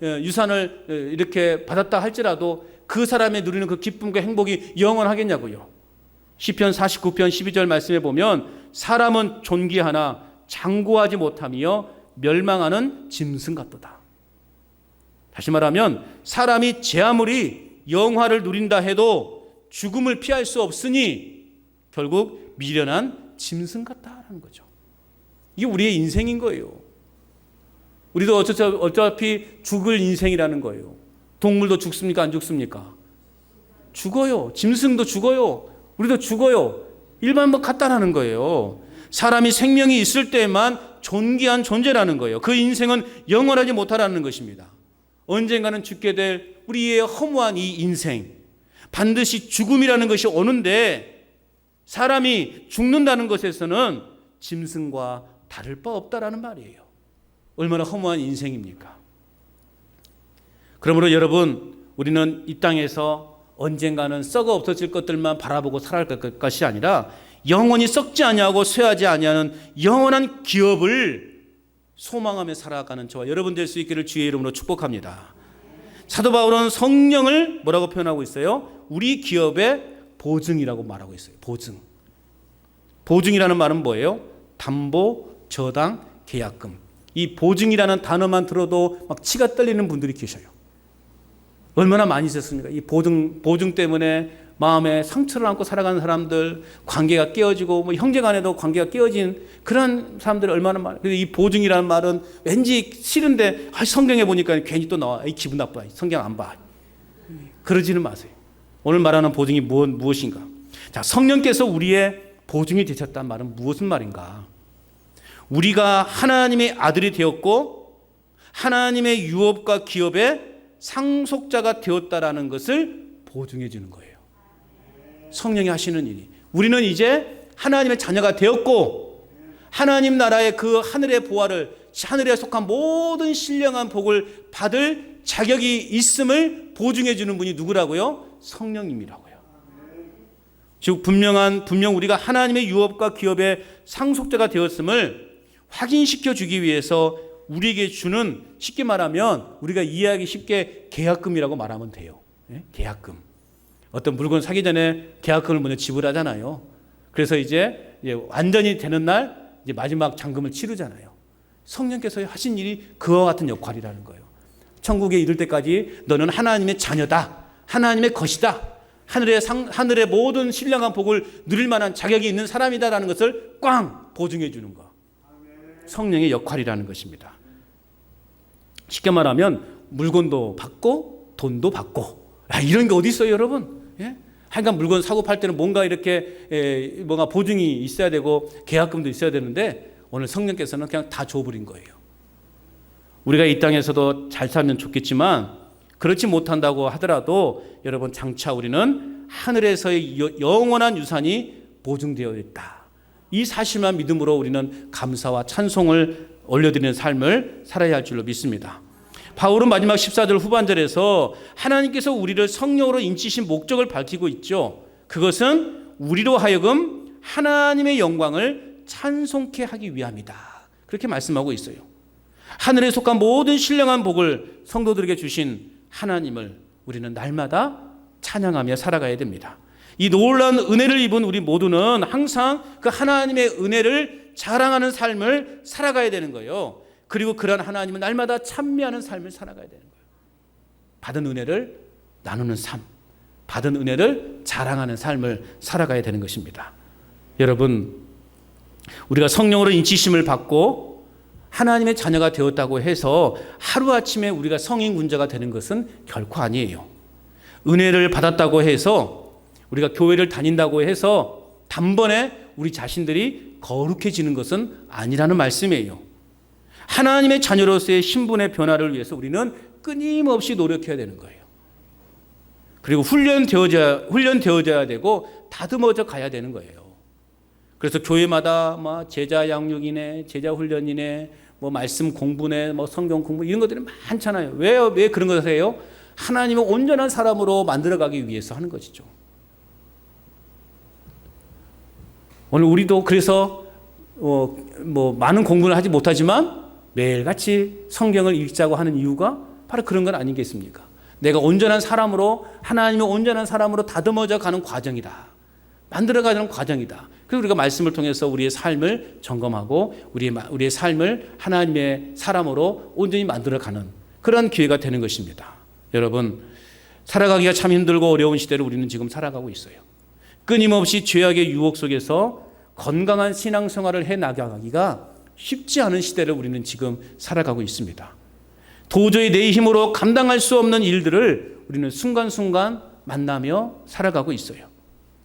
유산을 이렇게 받았다 할지라도 그 사람이 누리는 그 기쁨과 행복이 영원하겠냐고요. 시편 49편 12절 말씀에 보면 사람은 존귀하나 장구하지 못하며 멸망하는 짐승 같도다. 다시 말하면 사람이 제 아무리 영화를 누린다 해도 죽음을 피할 수 없으니 결국 미련한 짐승 같다라는 거죠. 이게 우리의 인생인 거예요. 우리도 어차피 죽을 인생이라는 거예요. 동물도 죽습니까? 안 죽습니까? 죽어요. 짐승도 죽어요. 우리도 죽어요. 일반 같다라는 거예요. 사람이 생명이 있을 때만 존귀한 존재라는 거예요. 그 인생은 영원하지 못하라는 것입니다. 언젠가는 죽게 될 우리의 허무한 이 인생, 반드시 죽음이라는 것이 오는데 사람이 죽는다는 것에서는 짐승과 다를 바 없다라는 말이에요. 얼마나 허무한 인생입니까? 그러므로 여러분, 우리는 이 땅에서 언젠가는 썩어 없어질 것들만 바라보고 살아갈 것이 아니라 영원히 썩지 아니하고 쇠하지 아니하는 영원한 기업을 소망하며 살아가는 저와 여러분 될 수 있기를 주의 이름으로 축복합니다. 사도 바울은 성령을 뭐라고 표현하고 있어요? 우리 기업의 보증이라고 말하고 있어요. 보증. 보증이라는 말은 뭐예요? 담보, 저당, 계약금. 이 보증이라는 단어만 들어도 막 치가 떨리는 분들이 계셔요. 얼마나 많이 있었습니까? 이 보증 때문에 마음에 상처를 안고 살아가는 사람들, 관계가 깨어지고 뭐 형제간에도 관계가 깨어진 그런 사람들이 얼마나 많아요. 그래서 이 보증이라는 말은 왠지 싫은데 성경에 보니까 괜히 또 나와. 기분 나빠. 성경 안 봐. 그러지는 마세요. 오늘 말하는 보증이 무엇인가? 자, 성령께서 우리의 보증이 되셨다는 말은 무슨 말인가? 우리가 하나님의 아들이 되었고 하나님의 유업과 기업의 상속자가 되었다라는 것을 보증해 주는 거예요. 성령이 하시는 일이. 우리는 이제 하나님의 자녀가 되었고 하나님 나라의 그 하늘의 보화를, 하늘에 속한 모든 신령한 복을 받을 자격이 있음을 보증해 주는 분이 누구라고요? 성령님이라고요. 즉 분명 우리가 하나님의 유업과 기업의 상속자가 되었음을 확인시켜 주기 위해서 우리에게 주는, 쉽게 말하면 우리가 이해하기 쉽게 계약금이라고 말하면 돼요. 계약금. 어떤 물건 사기 전에 계약금을 먼저 지불하잖아요. 그래서 이제 완전히 되는 날 이제 마지막 잔금을 치르잖아요. 성령께서 하신 일이 그와 같은 역할이라는 거예요. 천국에 이를 때까지 너는 하나님의 자녀다. 하나님의 것이다. 하늘의 모든 신령한 복을 누릴 만한 자격이 있는 사람이다라는 것을 꽝 보증해 주는 거. 성령의 역할이라는 것입니다. 쉽게 말하면 물건도 받고 돈도 받고. 이런 게 어디 있어요, 여러분? 하여간 물건 사고 팔 때는 뭔가 이렇게 뭔가 보증이 있어야 되고 계약금도 있어야 되는데 오늘 성령께서는 그냥 다 줘버린 거예요. 우리가 이 땅에서도 잘 살면 좋겠지만 그렇지 못한다고 하더라도 여러분 장차 우리는 하늘에서의 영원한 유산이 보증되어 있다. 이 사실만 믿음으로 우리는 감사와 찬송을 올려드리는 삶을 살아야 할 줄로 믿습니다. 바울은 마지막 14절 후반절에서 하나님께서 우리를 성령으로 인치신 목적을 밝히고 있죠. 그것은 우리로 하여금 하나님의 영광을 찬송케 하기 위함이다. 그렇게 말씀하고 있어요. 하늘에 속한 모든 신령한 복을 성도들에게 주신 하나님을 우리는 날마다 찬양하며 살아가야 됩니다. 이 놀라운 은혜를 입은 우리 모두는 항상 그 하나님의 은혜를 자랑하는 삶을 살아가야 되는 거예요. 그리고 그런 하나님을 날마다 찬미하는 삶을 살아가야 되는 거예요. 받은 은혜를 나누는 삶, 받은 은혜를 자랑하는 삶을 살아가야 되는 것입니다. 여러분, 우리가 성령으로 인치심을 받고 하나님의 자녀가 되었다고 해서 하루아침에 우리가 성인 군자가 되는 것은 결코 아니에요. 은혜를 받았다고 해서 우리가 교회를 다닌다고 해서 단번에 우리 자신들이 거룩해지는 것은 아니라는 말씀이에요. 하나님의 자녀로서의 신분의 변화를 위해서 우리는 끊임없이 노력해야 되는 거예요. 그리고 훈련되어져야 되고 다듬어져 가야 되는 거예요. 그래서 교회마다 제자 양육이네, 제자 훈련이네, 말씀 공부네, 성경 공부 이런 것들이 많잖아요. 왜 그런 것을 해요? 하나님을 온전한 사람으로 만들어가기 위해서 하는 것이죠. 오늘 우리도 그래서 많은 공부를 하지 못하지만 매일같이 성경을 읽자고 하는 이유가 바로 그런 건 아니겠습니까? 내가 온전한 사람으로, 하나님의 온전한 사람으로 다듬어져 가는 과정이다. 만들어가는 과정이다. 그래서 우리가 말씀을 통해서 우리의 삶을 점검하고 우리의 삶을 하나님의 사람으로 온전히 만들어가는 그런 기회가 되는 것입니다. 여러분, 살아가기가 참 힘들고 어려운 시대를 우리는 지금 살아가고 있어요. 끊임없이 죄악의 유혹 속에서 건강한 신앙생활을 해나가기가 쉽지 않은 시대를 우리는 지금 살아가고 있습니다. 도저히 내 힘으로 감당할 수 없는 일들을 우리는 순간순간 만나며 살아가고 있어요.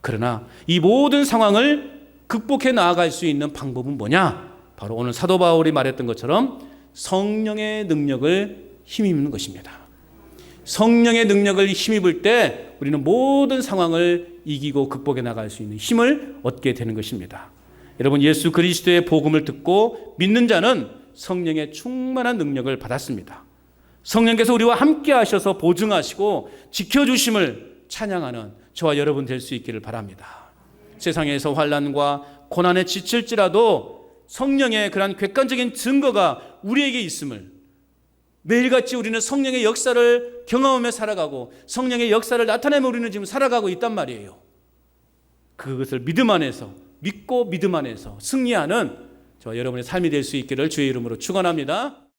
그러나 이 모든 상황을 극복해 나아갈 수 있는 방법은 뭐냐? 바로 오늘 사도 바울이 말했던 것처럼 성령의 능력을 힘입는 것입니다. 성령의 능력을 힘입을 때 우리는 모든 상황을 이기고 극복해 나갈 수 있는 힘을 얻게 되는 것입니다. 여러분, 예수 그리스도의 복음을 듣고 믿는 자는 성령의 충만한 능력을 받았습니다. 성령께서 우리와 함께 하셔서 보증하시고 지켜주심을 찬양하는 저와 여러분 될 수 있기를 바랍니다. 세상에서 환난과 고난에 지칠지라도 성령의 그러한 객관적인 증거가 우리에게 있음을, 매일같이 우리는 성령의 역사를 경험하며 살아가고 성령의 역사를 나타내며 우리는 지금 살아가고 있단 말이에요. 그것을 믿음 안에서 믿고 믿음 안에서 승리하는 저와 여러분의 삶이 될 수 있기를 주의 이름으로 축원합니다.